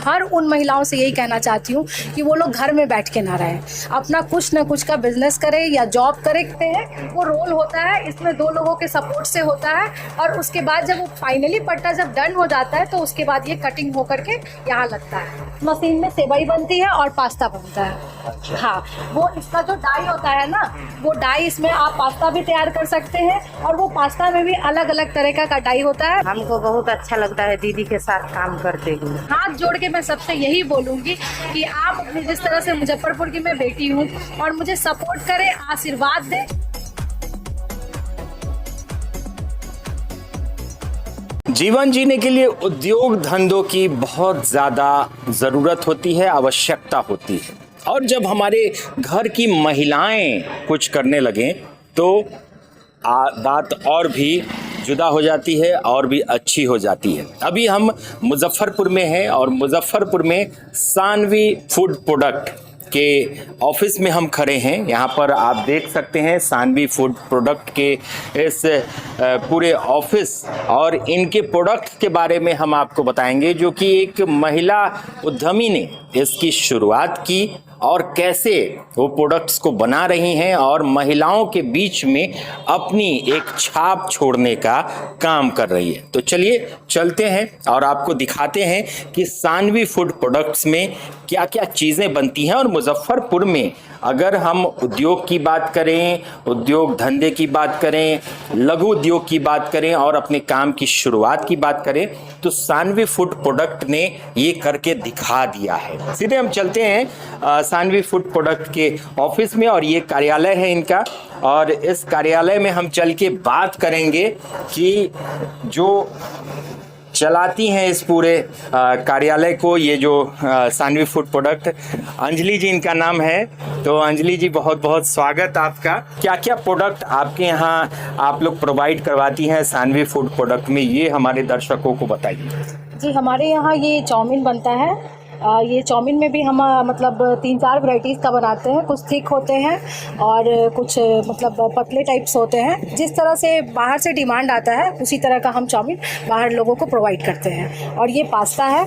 हर उन महिलाओं से यही कहना चाहती हूँ कि वो लोग घर में बैठ के ना रहें, अपना कुछ ना कुछ का बिजनेस करें या जॉब करें हैं। वो रोल होता है, इसमें 2 लोगों के सपोर्ट से होता है और उसके बाद जब वो फाइनली पट्टा जब डन हो जाता है तो उसके बाद ये कटिंग होकर के यहाँ लगता है। मशीन में सेवई बनती है और पास्ता बनता है। अच्छा। हाँ, वो इसका जो डाई होता है ना, वो डाई इसमें आप पास्ता भी तैयार कर सकते हैं और वो पास्ता में भी अलग अलग तरह का डाई होता है। हमको बहुत अच्छा लगता है दीदी के साथ काम करते हुए। हाथ जोड़ के मैं सबसे यही बोलूँगी कि आप अपनी जिस तरह से मुजफ्फरपुर की मैं बेटी हूँ और मुझे सपोर्ट करें, आशीर्वाद दें। जीवन जीने के लिए उद्योग धंधों की बहुत ज़्यादा ज़रूरत होती है, आवश्यकता होती है। और जब हमारे घर की महिलाएं कुछ करने लगें तो बात और भी जुदा हो जाती है और भी अच्छी हो जाती है। अभी हम मुजफ्फरपुर में हैं और मुजफ्फरपुर में सानवी फूड प्रोडक्ट के ऑफिस में हम खड़े हैं। यहाँ पर आप देख सकते हैं सानवी फूड प्रोडक्ट के इस पूरे ऑफिस और इनके प्रोडक्ट के बारे में हम आपको बताएंगे, जो कि एक महिला उद्यमी ने इसकी शुरुआत की और कैसे वो प्रोडक्ट्स को बना रही हैं और महिलाओं के बीच में अपनी एक छाप छोड़ने का काम कर रही है। तो चलिए चलते हैं और आपको दिखाते हैं कि सानवी फूड प्रोडक्ट्स में क्या क्या चीज़ें बनती हैं। और मुजफ्फरपुर में अगर हम उद्योग की बात करें, उद्योग धंधे की बात करें, लघु उद्योग की बात करें और अपने काम की शुरुआत की बात करें तो सानवी फूड प्रोडक्ट ने ये करके दिखा दिया है। सीधे हम चलते हैं सानवी फूड प्रोडक्ट के ऑफिस में और ये कार्यालय है इनका। और इस कार्यालय में हम चल के बात करेंगे कि जो चलाती हैं इस पूरे कार्यालय को, ये जो सानवी फूड प्रोडक्ट, अंजलि जी इनका नाम है। तो अंजलि जी बहुत बहुत स्वागत आपका। क्या क्या प्रोडक्ट आपके यहाँ आप लोग प्रोवाइड करवाती हैं सानवी फूड प्रोडक्ट में, ये हमारे दर्शकों को बताइए। जी, हमारे यहाँ ये चाउमीन बनता है। ये चाउमीन में भी हम मतलब 3-4 वैरायटीज़ का बनाते हैं। कुछ थिक होते हैं और कुछ मतलब पतले टाइप्स होते हैं। जिस तरह से बाहर से डिमांड आता है उसी तरह का हम चाउमीन बाहर लोगों को प्रोवाइड करते हैं। और ये पास्ता है,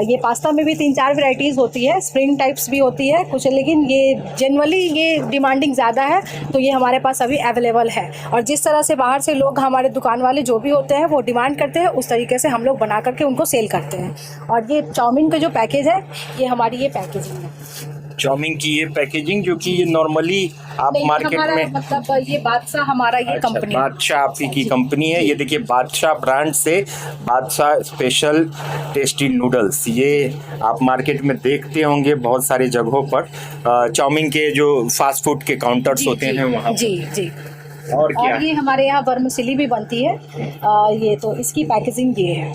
ये पास्ता में भी 3-4 वैरायटीज़ होती है, स्प्रिंग टाइप्स भी होती है कुछ, लेकिन ये जनरली ये डिमांडिंग ज़्यादा है तो ये हमारे पास अभी अवेलेबल है। और जिस तरह से बाहर से लोग, हमारे दुकान वाले जो भी होते हैं वो डिमांड करते हैं, उस तरीके से हम लोग बना करके उनको सेल करते हैं। और ये चाउमीन का जो पैकेज है, ये हमारी ये पैकेजिंग है। चाउमीन की ये पैकेजिंग जो कि ये नॉर्मली आप मार्केट में, मतलब ये बादशाह हमारा ये कंपनी, बादशाह आपकी की कंपनी है। ये देखिए बादशाह ब्रांड से बादशाह स्पेशल टेस्टी नूडल्स, ये आप मार्केट में देखते होंगे बहुत सारी जगहों पर। चाउमीन के जो फास्ट फूड के काउंटर्स होते हैं वहाँ। जी जी। और क्या, और ये हमारे यहाँ वर्मिसेली भी बनती है। ये तो इसकी पैकेजिंग ये है।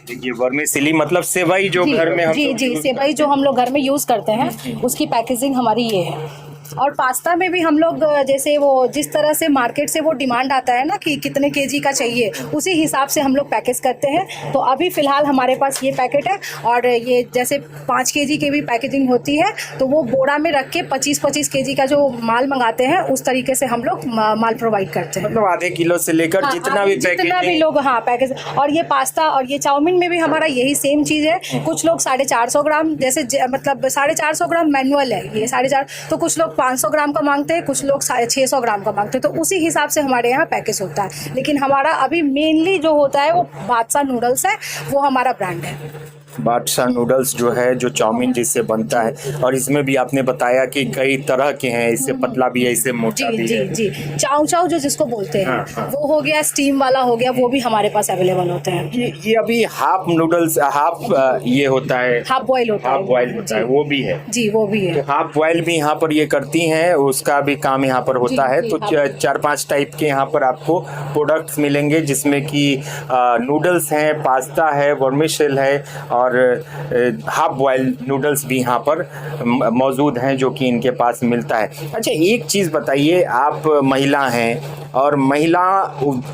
ये वर्मिसेली मतलब सेवई जो घर में हम जी सेवई जो हम लोग घर में यूज़ करते हैं उसकी पैकेजिंग हमारी ये है। और पास्ता में भी हम लोग जैसे वो जिस तरह से मार्केट से वो डिमांड आता है ना कि कितने केजी का चाहिए, उसी हिसाब से हम लोग पैकेज करते हैं। तो अभी फ़िलहाल हमारे पास ये पैकेट है और ये जैसे 5 केजी की भी पैकेजिंग होती है तो वो बोरा में रख के 25-25 केजी का जो माल मंगाते हैं उस तरीके से हम लोग माल प्रोवाइड करते हैं। मतलब आधे किलो से लेकर जितना भी लोग पैकेज। और ये पास्ता और ये चाउमीन में भी हमारा यही सेम चीज़ है। कुछ लोग 450 ग्राम, जैसे मतलब 450 ग्राम मैनुअल है ये 450, तो कुछ लोग 500 ग्राम का मांगते हैं, कुछ लोग 650 ग्राम का मांगते हैं। तो उसी हिसाब से हमारे यहाँ पैकेज होता है। लेकिन हमारा अभी मेनली जो होता है वो बादशाह नूडल्स है, वो हमारा ब्रांड है। बादशाह नूडल्स जो है, जो चाउमीन जिससे बनता है। और इसमें भी आपने बताया कि कई तरह के हैं, इससे पतला भी है, इससे मोटा भी है। जी चाउ चाउ जो जिसको बोलते हैं, वो हो गया, स्टीम वाला हो गया, वो भी हमारे पास अवेलेबल होते हैं। ये अभी हाफ नूडल्स, हाफ ये होता है, हाफ बॉयल होता है, वो भी है। जी वो भी है। तो हाफ बॉयल भी यहाँ पर ये करती हैं, उसका भी काम यहाँ पर होता है। तो 4-5 टाइप के यहाँ पर आपको प्रोडक्ट्स मिलेंगे, जिसमें कि नूडल्स हैं, पास्ता है, वर्मिसेल है और हाफ बॉयल नूडल्स भी यहाँ पर मौजूद हैं, जो कि इनके पास मिलता है। अच्छा, एक चीज़ बताइए, आप महिला हैं और महिला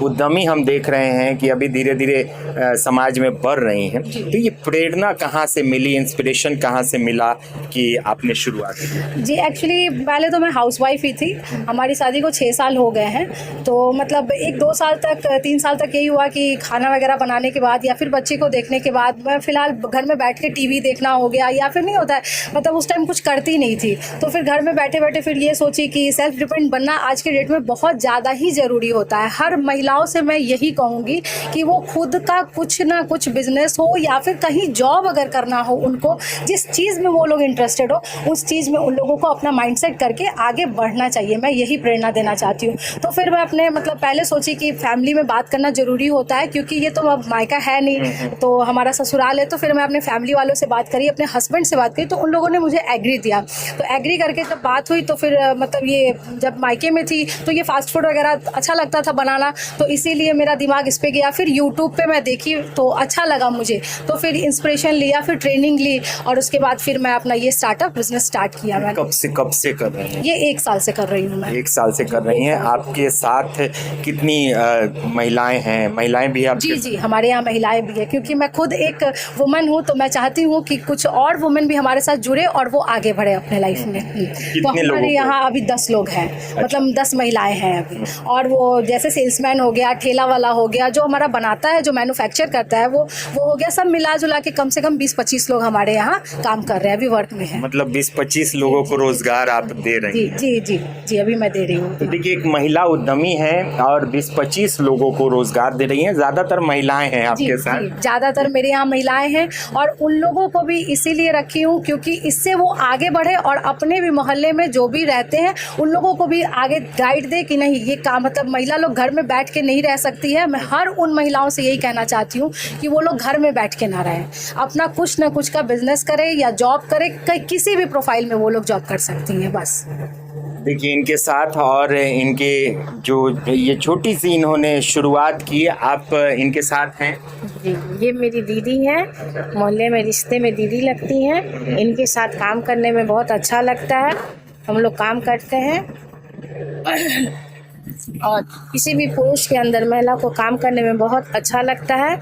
उद्यमी हम देख रहे हैं कि अभी धीरे धीरे समाज में बढ़ रही हैं। तो ये प्रेरणा कहाँ से मिली, इंस्पिरेशन कहाँ से मिला कि आपने शुरुआत की? जी एक्चुअली पहले तो मैं हाउसवाइफ ही थी। हमारी शादी को 6 साल हो गए हैं। तो मतलब 1-2 साल तक 3 साल तक यही हुआ कि खाना वगैरह बनाने के बाद या फिर बच्चे को देखने के बाद मैं फ़िलहाल घर में बैठ के टीवी देखना हो गया, या फिर नहीं होता है मतलब उस टाइम कुछ करती नहीं थी। तो फिर घर में बैठे बैठे फिर ये सोची कि सेल्फ डिपेंडेंट बनना आज के डेट में बहुत ज़्यादा ही ज़रूरी होता है। हर महिलाओं से मैं यही कहूँगी कि वो खुद का कुछ ना कुछ बिजनेस हो या फिर कहीं जॉब अगर करना हो, उनको जिस चीज़ में वो लोग इंटरेस्टेड हो उस चीज़ में उन लोगों को अपना माइंडसेट करके आगे बढ़ना चाहिए। मैं यही प्रेरणा देना चाहती हूँ। तो फिर मैं अपने मतलब पहले सोची कि फैमिली में बात करना ज़रूरी होता है, क्योंकि ये तो अब मायका है नहीं, तो हमारा ससुराल है। तो फिर मैं अपने फैमिली वालों से बात करी, अपने हस्बैंड से बात करी, तो उन लोगों ने मुझे एग्री दिया। तो एग्री करके जब बात हुई तो फिर मतलब ये जब मायके में थी तो ये फास्ट फूड वगैरह अच्छा लगता था बनाना, तो इसीलिए मेरा दिमाग इस पे गया। फिर यूट्यूब पे मैं देखी तो अच्छा लगा मुझे, तो फिर इंस्पिरेशन लिया, फिर ट्रेनिंग ली और उसके बाद फिर मैं अपना ये स्टार्टअप बिजनेस स्टार्ट किया। मैं कब से कर रहे हैं? ये 1 साल से कर रही हूँ मैं। 1 साल से कर रही हैं। आपके साथ कितनी महिलाएं हैं? महिलाएं भी आप? जी हमारे यहाँ महिलाएं भी है, क्योंकि मैं खुद एक वुमन हूँ, तो मैं चाहती हूँ कि कुछ और वुमेन भी हमारे साथ जुड़े और वो आगे बढ़े अपने लाइफ में। तो हमारे यहाँ अभी 10 लोग हैं। अच्छा। मतलब 10 महिलाएं हैं अभी। और वो जैसे सेल्समैन हो गया, ठेला वाला हो गया, जो हमारा बनाता है, जो मैन्युफैक्चर करता है, वो हो गया। सब मिला जुला के कम से कम 20-25 लोग हमारे यहाँ काम कर रहे हैं, अभी वर्क में है। मतलब 20-25 लोगों को रोजगार आप दे रही हैं? जी अभी मैं दे रही हूँ। तो देखिए, एक महिला उद्यमी है और 20-25 लोगों को रोजगार दे रही हैं। ज्यादातर महिलाएं हैं आपके साथ? ज्यादातर मेरे यहाँ महिलाएं हैं, और उन लोगों को भी इसीलिए रखी हूँ क्योंकि इससे वो आगे बढ़े और अपने भी मोहल्ले में जो भी रहते हैं उन लोगों को भी आगे गाइड दे कि नहीं, ये काम मतलब महिला लोग घर में बैठ के नहीं रह सकती है। मैं हर उन महिलाओं से यही कहना चाहती हूँ कि वो लोग घर में बैठ के ना रहें, अपना कुछ ना कुछ का बिजनेस करें या जॉब करें, किसी भी प्रोफाइल में वो लोग जॉब कर सकती हैं बस। देखिए, इनके साथ और इनके जो ये छोटी सी इन्होंने शुरुआत की, आप इनके साथ हैं? जी, ये मेरी दीदी हैं, मोहल्ले में रिश्ते में दीदी लगती हैं। इनके साथ काम करने में बहुत अच्छा लगता है। हम लोग काम करते हैं और किसी भी पुरुष के अंदर महिला को काम करने में बहुत अच्छा लगता है।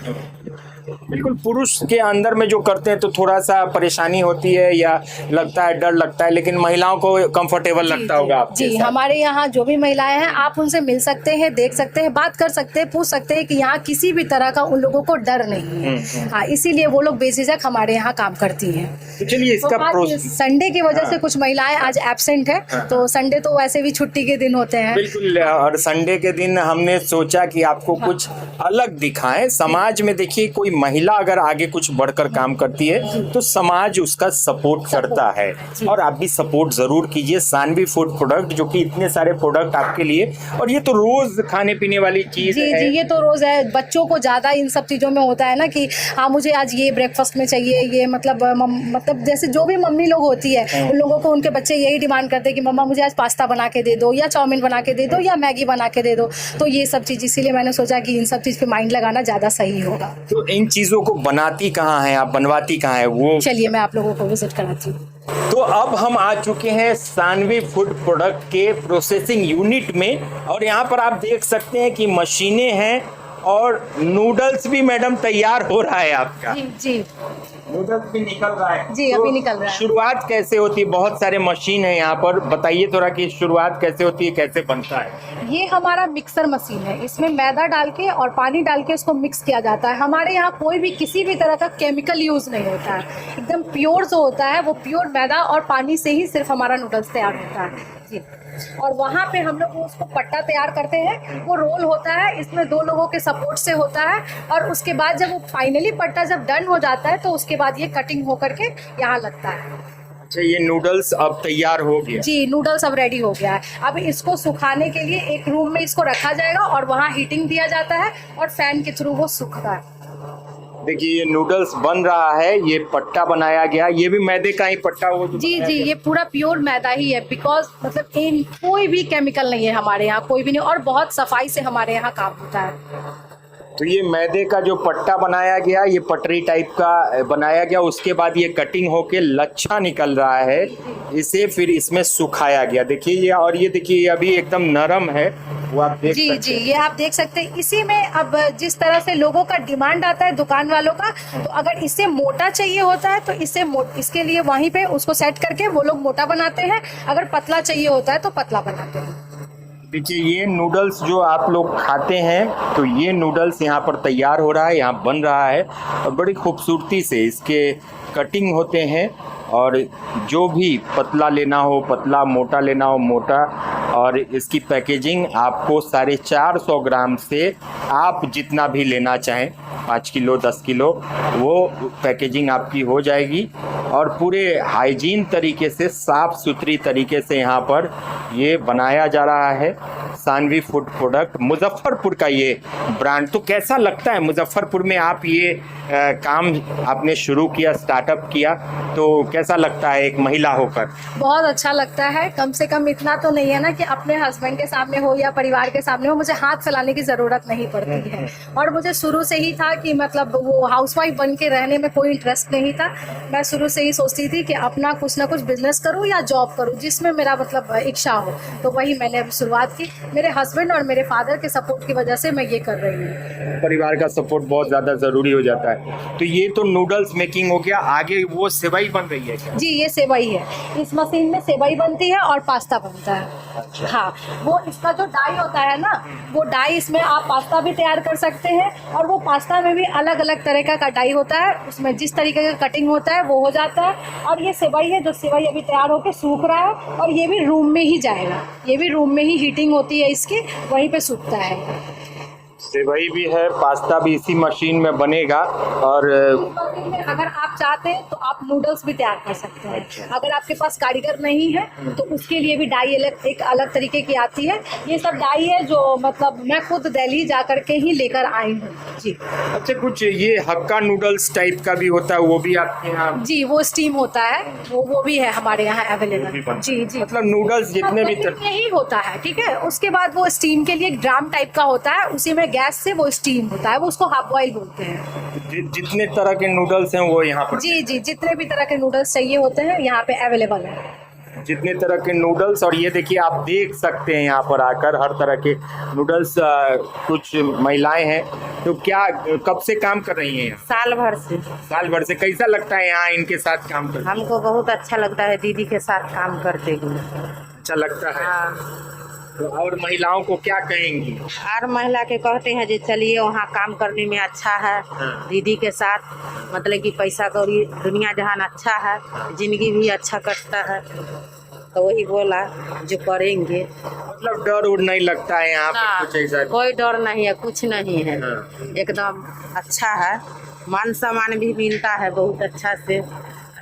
बिल्कुल, पुरुष के अंदर में जो करते हैं तो थोड़ा सा परेशानी होती है या लगता है, डर लगता है, लेकिन महिलाओं को कंफर्टेबल लगता होगा आपके साथ। हमारे यहाँ जो भी महिलाएं हैं, आप उनसे मिल सकते हैं, देख सकते हैं, बात कर सकते हैं, पूछ सकते हैं कि यहाँ किसी भी तरह का उन लोगों को डर नहीं है। हाँ, इसीलिए वो लोग बेझिझक हमारे यहाँ काम करती हैं। तो चलिए, इसका संडे की वजह से कुछ महिलाएं आज एब्सेंट है, तो संडे तो वैसे भी छुट्टी के दिन होते हैं। बिल्कुल, और संडे के दिन हमने सोचा कि आपको कुछ अलग दिखाएं। समाज में देखिए, कोई महिला अगर आगे कुछ बढ़कर काम करती है तो समाज उसका सपोर्ट करता है, और आप भी सपोर्ट जरूर कीजिए। सानवी फूड प्रोडक्ट, जो कि इतने सारे प्रोडक्ट आपके लिए, और ये तो रोज खाने पीने वाली चीज है। जी, ये तो रोज है। बच्चों को ज्यादा इन सब चीजों में होता है ना कि हाँ, मुझे आज ये ब्रेकफास्ट में चाहिए, ये मतलब जैसे जो भी मम्मी लोग होती है उन लोगों को उनके बच्चे यही डिमांड करते हैं कि मम्मा मुझे आज पास्ता बना के दे दो, या चाउमीन बना के दे दो, या मैगी बना के दे दो। तो ये सब चीज, इसीलिए मैंने सोचा कि इन सब चीज पे माइंड लगाना ज्यादा सही होगा। तो इन चीजों को बनाती कहाँ है आप, बनवाती कहाँ है वो? चलिए मैं आप लोगों को विजिट कराती हूँ। तो अब हम आ चुके हैं सानवी फूड प्रोडक्ट के प्रोसेसिंग यूनिट में, और यहाँ पर आप देख सकते हैं कि मशीनें हैं और नूडल्स भी मैडम तैयार हो रहा है आपका। जी नूडल्स भी निकल रहा है। जी, अभी निकल रहा है। शुरुआत कैसे होती है? बहुत सारे मशीन है यहाँ पर, बताइए थोड़ा कि शुरुआत कैसे होती है, कैसे बनता है? ये हमारा मिक्सर मशीन है। इसमें मैदा डाल के और पानी डाल के इसको मिक्स किया जाता है। हमारे यहाँ कोई भी किसी भी तरह का केमिकल यूज नहीं होता है। एकदम प्योर जो होता है वो प्योर मैदा और पानी से ही सिर्फ हमारा नूडल्स तैयार होता है। जी, और वहाँ पे हम लोग उसको पट्टा तैयार करते हैं। वो रोल होता है, इसमें 2 लोगों के सपोर्ट से होता है, और उसके बाद जब वो फाइनली पट्टा जब डन हो जाता है तो उसके बाद ये कटिंग होकर के यहाँ लगता है। अच्छा, ये नूडल्स अब तैयार हो गया? जी, नूडल्स अब रेडी हो गया है। अब इसको सुखाने के लिए एक रूम में इसको रखा जाएगा और वहाँ हीटिंग दिया जाता है और फैन के थ्रू वो सूखता है। देखिए, ये नूडल्स बन रहा है, ये पट्टा बनाया गया, ये भी मैदे का ही पट्टा हो? जी, ये पूरा प्योर मैदा ही है। बिकॉज मतलब कोई भी केमिकल नहीं है हमारे यहाँ, कोई भी नहीं, और बहुत सफाई से हमारे यहाँ काम होता है। तो ये मैदे का जो पट्टा बनाया गया, ये पटरी टाइप का बनाया गया, उसके बाद ये कटिंग होके लच्छा निकल रहा है, इसे फिर इसमें सुखाया गया। देखिए ये, और ये देखिए अभी एकदम नरम है, वो आप देख जी सकते जी, हैं। ये आप देख सकते हैं। इसी में अब जिस तरह से लोगों का डिमांड आता है दुकान वालों का, तो अगर इससे मोटा चाहिए होता है तो इसके लिए वहीं पे उसको सेट करके वो लोग मोटा बनाते हैं, अगर पतला चाहिए होता है तो पतला बनाते हैं। देखिए ये नूडल्स जो आप लोग खाते हैं, तो ये नूडल्स यहाँ पर तैयार हो रहा है, यहाँ बन रहा है और बड़ी खूबसूरती से इसके कटिंग होते हैं। और जो भी पतला लेना हो पतला, मोटा लेना हो मोटा, और इसकी पैकेजिंग आपको 450 ग्राम से आप जितना भी लेना चाहें, 5 किलो 10 किलो, वो पैकेजिंग आपकी हो जाएगी। और पूरे हाइजीन तरीके से, साफ सुथरी तरीके से यहाँ पर ये बनाया जा रहा है। सानवी फूड प्रोडक्ट, मुजफ्फरपुर का ये ब्रांड। तो कैसा लगता है मुजफ्फरपुर में आप ये काम आपने शुरू किया, स्टार्टअप किया, तो कैसा लगता है एक महिला होकर? बहुत अच्छा लगता है। कम से कम इतना तो नहीं है ना कि अपने हस्बैंड के सामने हो या परिवार के सामने हो मुझे हाथ फैलाने की ज़रूरत नहीं पड़ती है। और मुझे शुरू से ही था कि मतलब वो हाउसवाइफ बन के रहने में कोई इंटरेस्ट नहीं था। मैं शुरू से ही सोचती थी कि अपना कुछ ना कुछ बिजनेस करूँ या जॉब करूँ जिसमें मेरा मतलब इच्छा हो, तो वही मैंने अभी शुरुआत की। मेरे हस्बैंड और मेरे फादर के सपोर्ट की वजह से मैं ये कर रही हूँ। परिवार का सपोर्ट बहुत ज़्यादा ज़रूरी हो जाता है। तो ये तो नूडल्स मेकिंग हो गया, आगे वो सेवई बन रही है क्या? जी, ये सेवई है। इस मशीन में सेवई बनती है और पास्ता बनता है। अच्छा। हाँ, वो इसका जो डाई होता है ना, वो डाई इसमें आप पास्ता भी तैयार कर सकते हैं, और वो पास्ता में भी अलग अलग तरह का डाई होता है, उसमें जिस तरीके का कटिंग होता है वो हो जाता है। और ये सेवई है, जो सेवई अभी तैयार होकर सूख रहा है, और ये भी रूम में ही जाएगा, ये भी रूम में ही हीटिंग होती है इसकी, वहीं पे सूखता है। सेवई भी है, पास्ता भी इसी मशीन में बनेगा। और अगर आप चाहते हैं तो आप नूडल्स भी तैयार कर सकते हैं। अच्छा। अगर आपके पास कारीगर नहीं है तो उसके लिए भी डाई एक अलग तरीके की आती है। ये सब डाई है जो मतलब मैं खुद दिल्ली जा करके ही लेकर आई हूँ। जी अच्छा, कुछ ये हक्का नूडल्स टाइप का भी होता है, वो भी आपके यहाँ? जी, वो स्टीम होता है, वो भी है हमारे यहाँ अवेलेबल। जी जी, मतलब नूडल्स जितने भी यही होता है, ठीक है। उसके बाद वो स्टीम के लिए एक ड्राम टाइप का होता है, उसी में गैस से वो स्टीम होता है, वो उसको हाफ बॉइल बोलते हैं। जितने तरह के नूडल्स हैं वो यहाँ पर? जी जी, जितने भी तरह के नूडल्स चाहिए होते हैं यहाँ पे अवेलेबल है। जितने तरह के नूडल्स। और ये देखिए, आप देख सकते हैं यहाँ पर आकर हर तरह के नूडल्स। कुछ महिलाएं हैं, तो क्या कब से काम कर रही हैं यहाँ? साल भर से। साल भर से। कैसा लगता है यहाँ इनके साथ काम करके? हमको बहुत अच्छा लगता है दीदी के साथ काम करते हुए। अच्छा लगता है। हाँ, तो और महिलाओं को क्या कहेंगी? हर महिला के कहते हैं जो चलिए वहाँ काम करने में अच्छा है। हाँ। दीदी के साथ मतलब कि पैसा कौड़ी दुनिया जहान अच्छा है, जिंदगी भी अच्छा कटता है, तो वही बोला जो करेंगे। मतलब डर उड़ नहीं लगता है यहाँ पर कुछ ऐसा? कोई डर नहीं है, कुछ नहीं है। हाँ। एकदम अच्छा है, मान सम्मान भी मिलता है बहुत अच्छा से,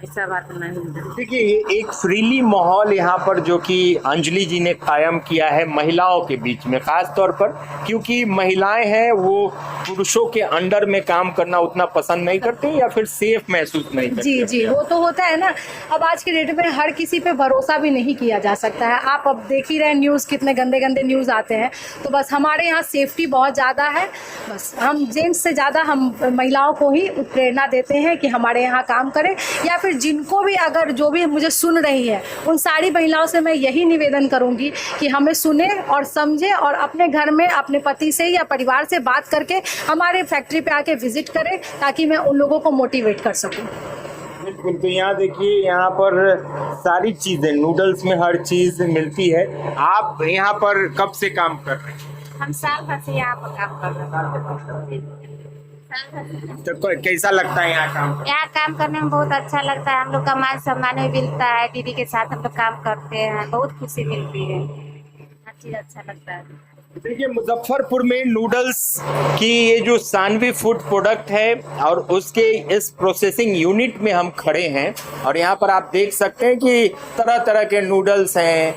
ऐसा बात नहीं है। देखिए, ये एक फ्रीली माहौल यहाँ पर जो कि अंजलि जी ने कायम किया है महिलाओं के बीच में, खास तौर पर क्योंकि महिलाएं हैं वो पुरुषों के अंडर में काम करना उतना पसंद नहीं करते या फिर सेफ महसूस नहीं करते। जी जी, वो तो होता है ना। अब आज के डेट में हर किसी पे भरोसा भी नहीं किया जा सकता है। आप अब देख ही रहे न्यूज़, कितने गंदे गंदे न्यूज़ आते हैं। तो बस हमारे यहाँ सेफ्टी बहुत ज़्यादा है। बस हम जेंट्स से ज़्यादा हम महिलाओं को ही प्रेरणा देते हैं कि हमारे यहाँ काम करें, या फिर जिनको भी अगर जो भी मुझे सुन रही है उन सारी महिलाओं से मैं यही निवेदन करूंगी कि हमें सुने और समझे, और अपने घर में अपने पति से या परिवार से बात करके हमारे फैक्ट्री पे आके विजिट करें, ताकि मैं उन लोगों को मोटिवेट कर सकूं। बिल्कुल। तो यहाँ देखिए, यहाँ पर सारी चीजें, नूडल्स में हर चीज मिलती है। आप यहाँ पर कब से काम कर रहे हैं? हम साल भर से यहाँ पर काम कर रहे हैं। तो कैसा लगता है यहाँ काम? यहाँ काम करने में बहुत अच्छा लगता है। हम लोग का मान सम्मान भी मिलता है। दीदी के साथ हम लोग काम करते हैं, बहुत खुशी मिलती है, हर चीज अच्छा लगता है। देखिए, मुजफ्फरपुर में नूडल्स की ये जो सानवी फूड प्रोडक्ट है और उसके इस प्रोसेसिंग यूनिट में हम खड़े हैं, और यहाँ पर आप देख सकते हैं कि तरह तरह के नूडल्स हैं,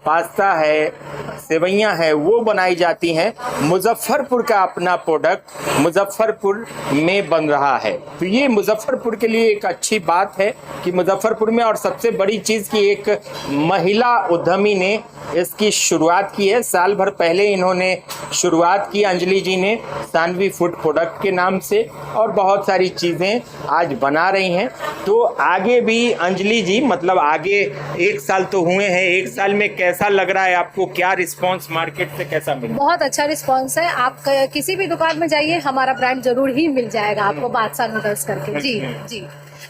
पास्ता है, सेवइयाँ हैं, वो बनाई जाती हैं। मुजफ्फरपुर का अपना प्रोडक्ट मुजफ्फरपुर में बन रहा है। तो ये मुजफ्फरपुर के लिए एक अच्छी बात है कि मुजफ्फरपुर में, और सबसे बड़ी चीज़ की एक महिला उद्यमी ने इसकी शुरुआत की है। साल भर पहले इन्होंने शुरुआत की अंजलि जी ने सानवी फूड प्रोडक्ट के नाम से, और बहुत सारी चीज़ें आज बना रही हैं। तो आगे भी अंजलि जी, मतलब आगे 1 साल तो हुए हैं, 1 साल में कैसा लग रहा है आपको? क्या रिस्पांस मार्केट से कैसा मिला? बहुत अच्छा रिस्पांस है। आप किसी भी दुकान में जाइए, हमारा ब्रांड जरूर ही मिल जाएगा आपको, बादशाह नूडल्स करके। जी जी,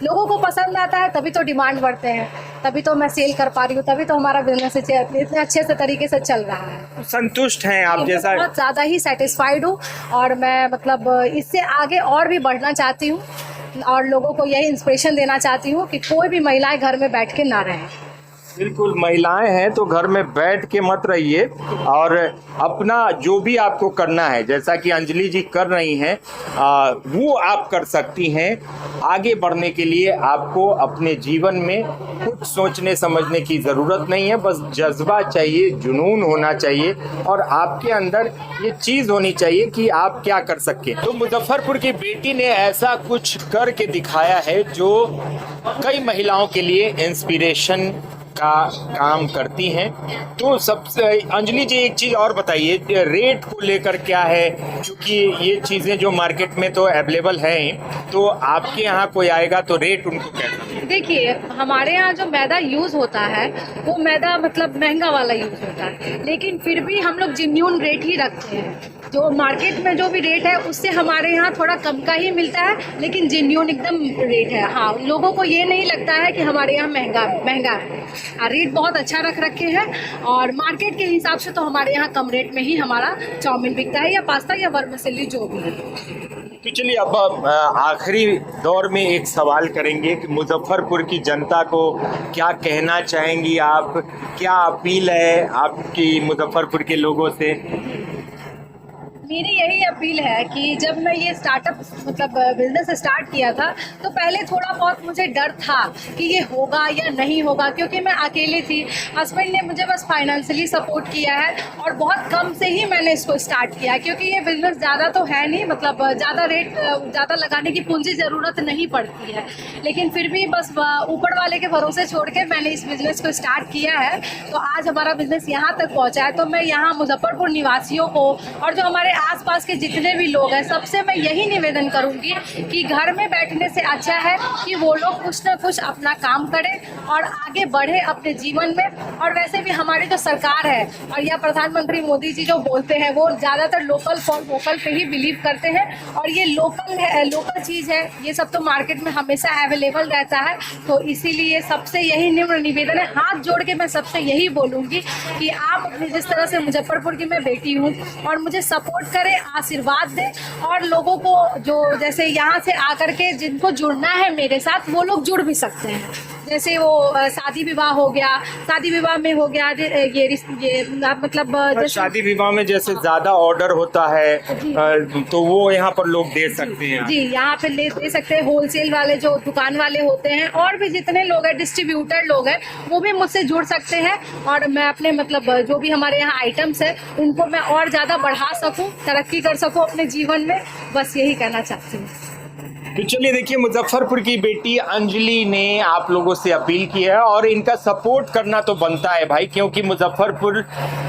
लोगों को पसंद आता है तभी तो डिमांड बढ़ते हैं, तभी तो मैं सेल कर पा रही हूँ, तभी तो हमारा बिजनेस इतने अच्छे से तरीके से चल रहा है। संतुष्ट हैं आप? जैसा बहुत ज़्यादा ही सेटिस्फाइड हूँ और मैं मतलब इससे आगे और भी बढ़ना चाहती हूँ और लोगों को यही इंस्पिरेशन देना चाहती हूँ कि कोई भी महिलाएं घर में बैठ के ना रहें। बिल्कुल, महिलाएं हैं तो घर में बैठ के मत रहिए और अपना जो भी आपको करना है, जैसा कि अंजलि जी कर रही हैं, वो आप कर सकती हैं। आगे बढ़ने के लिए आपको अपने जीवन में कुछ सोचने समझने की ज़रूरत नहीं है, बस जज्बा चाहिए, जुनून होना चाहिए और आपके अंदर ये चीज़ होनी चाहिए कि आप क्या कर सकें। तो मुजफ्फरपुर की बेटी ने ऐसा कुछ करके दिखाया है जो कई महिलाओं के लिए इंस्पिरेशन का काम करती हैं। तो सबसे अंजलि जी एक चीज़ और बताइए, रेट को लेकर क्या है, क्योंकि ये चीज़ें जो मार्केट में तो अवेलेबल हैं, तो आपके यहाँ कोई आएगा तो रेट उनको कैसा? देखिए, हमारे यहाँ जो मैदा यूज़ होता है वो मैदा मतलब महंगा वाला यूज़ होता है, लेकिन फिर भी हम लोग जेन्युइन रेट ही रखते हैं। जो मार्केट में जो भी रेट है उससे हमारे यहाँ थोड़ा कम का ही मिलता है, लेकिन जेन्युइन एकदम रेट है। हाँ, लोगों को ये नहीं लगता है कि हमारे यहाँ महंगा है। रेट बहुत अच्छा रख रखे हैं और मार्केट के हिसाब से तो हमारे यहाँ कम रेट में ही हमारा चाउमीन बिकता है, या पास्ता या वर्मिसेली जो भी है। तो चलिए अब आखिरी दौर में एक सवाल करेंगे कि मुजफ्फरपुर की जनता को क्या कहना चाहेंगी आप? क्या अपील है आपकी मुजफ्फरपुर के लोगों से? मेरी यही अपील है कि जब मैं ये स्टार्टअप मतलब बिजनेस स्टार्ट किया था तो पहले थोड़ा बहुत मुझे डर था कि ये होगा या नहीं होगा, क्योंकि मैं अकेली थी। हस्बैंड ने मुझे बस फाइनेंशियली सपोर्ट किया है और बहुत कम से ही मैंने इसको स्टार्ट किया, क्योंकि ये बिज़नेस ज़्यादा तो है नहीं, मतलब ज़्यादा रेट ज़्यादा लगाने की पूंजी ज़रूरत नहीं पड़ती है, लेकिन फिर भी बस ऊपर वाले के भरोसे छोड़ के मैंने इस बिज़नेस को स्टार्ट किया है। तो आज हमारा बिज़नेस यहाँ तक पहुँचा है। तो मैं यहाँ मुजफ्फरपुर निवासियों को और जो हमारे आसपास के जितने भी लोग हैं सबसे मैं यही निवेदन करूंगी कि घर में बैठने से अच्छा है कि वो लोग कुछ ना कुछ अपना काम करें और आगे बढ़े अपने जीवन में। और वैसे भी हमारी जो सरकार है और या प्रधानमंत्री मोदी जी जो बोलते हैं वो ज़्यादातर लोकल फॉर वोकल पे ही बिलीव करते हैं, और ये लोकल है, लोकल चीज़ है, ये सब तो मार्केट में हमेशा अवेलेबल रहता है। तो इसीलिए सबसे यही निम्न निवेदन है, हाथ जोड़ के मैं सबसे यही बोलूँगी कि आप अपनी जिस तरह से मुजफ्फरपुर की मैं बेटी हूँ और मुझे सपोर्ट करें, आशीर्वाद दें, और लोगों को जो जैसे यहाँ से आकर के जिनको जुड़ना है मेरे साथ वो लोग जुड़ भी सकते हैं। जैसे वो शादी विवाह हो गया, शादी विवाह में हो गया ये मतलब जैसे शादी विवाह में जैसे ज्यादा ऑर्डर होता है तो वो यहाँ पर लोग दे सकते हैं। जी, यहाँ पे दे सकते हैं। होलसेल वाले जो दुकान वाले होते हैं और भी जितने लोग हैं, डिस्ट्रीब्यूटर लोग हैं, वो भी मुझसे जुड़ सकते हैं और मैं अपने मतलब जो भी हमारे यहाँ आइटम्स है उनको मैं और ज़्यादा बढ़ा सकूँ, तरक्की कर सकूँ अपने जीवन में। बस यही कहना चाहती हूँ। तो चलिए देखिए, मुजफ्फरपुर की बेटी अंजलि ने आप लोगों से अपील की है और इनका सपोर्ट करना तो बनता है भाई, क्योंकि मुजफ्फरपुर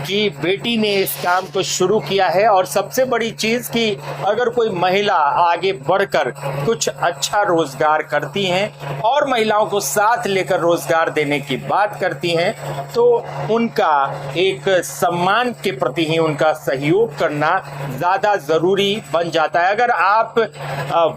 की बेटी ने इस काम को शुरू किया है। और सबसे बड़ी चीज़ कि अगर कोई महिला आगे बढ़कर कुछ अच्छा रोजगार करती हैं और महिलाओं को साथ लेकर रोजगार देने की बात करती हैं तो उनका एक सम्मान के प्रति ही उनका सहयोग करना ज़्यादा ज़रूरी बन जाता है। अगर आप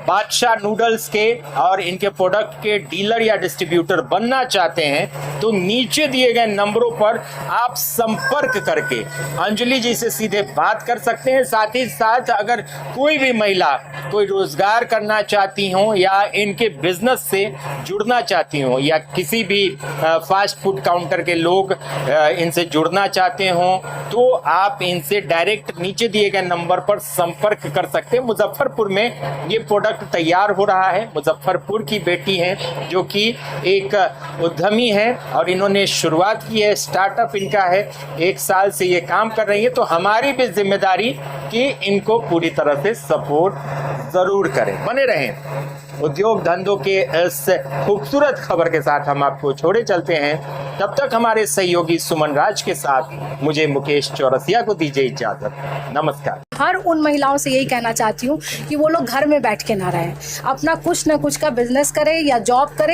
बादशाह नूडल्स के और इनके प्रोडक्ट के डीलर या डिस्ट्रीब्यूटर बनना चाहते हैं तो नीचे दिए गए नंबरों पर आप संपर्क करके अंजलि जी से सीधे बात कर सकते हैं। साथ ही साथ अगर कोई भी महिला कोई रोजगार करना चाहती हो या इनके बिजनेस से जुड़ना चाहती हो या किसी भी फास्ट फूड काउंटर के लोग इनसे जुड़ना चाहते हो तो आप इनसे डायरेक्ट नीचे दिए गए नंबर पर संपर्क कर सकते हैं। मुजफ्फरपुर में ये प्रोडक्ट तैयार हो रहा है। मुजफ्फरपुर की बेटी हैं जो कि एक उद्यमी है और इन्होंने शुरुआत की है, स्टार्टअप इनका है, 1 साल से ये काम कर रही है। तो हमारी भी जिम्मेदारी कि इनको पूरी तरह से सपोर्ट जरूर करें। बने रहें। उद्योग धंधों के इस खूबसूरत खबर के साथ हम आपको छोड़े चलते हैं। तब तक हमारे सहयोगी सुमन राज के साथ मुझे मुकेश चौरसिया को दीजिए इजाजत। नमस्कार। हर उन महिलाओं से यही कहना चाहती हूँ कि वो लोग घर में बैठ के ना रहें, अपना कुछ ना कुछ का बिजनेस करें या जॉब करें।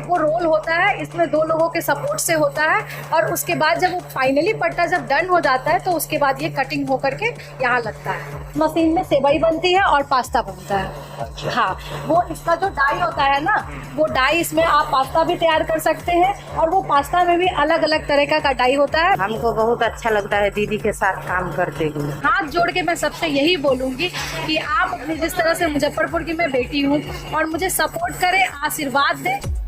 वो रोल होता है, इसमें 2 लोगों के सपोर्ट से होता है और उसके बाद जब वो फाइनली पट्टा जब डन हो जाता है तो उसके बाद ये कटिंग होकर के यहाँ लगता है। मशीन में सेवई बनती है और पास्ता बनता है। अच्छा। हाँ, वो इसका जो डाई होता है ना, वो डाई इसमें आप पास्ता भी तैयार कर सकते हैं और वो पास्ता में भी अलग अलग तरह का डाई होता है। हमको बहुत अच्छा लगता है दीदी के साथ काम करते हुए। हाथ जोड़ के मैं सबसे यही बोलूँगी कि आप अपनी जिस तरह से मुजफ्फरपुर की मैं बेटी हूँ और मुझे सपोर्ट करें, आशीर्वाद दें।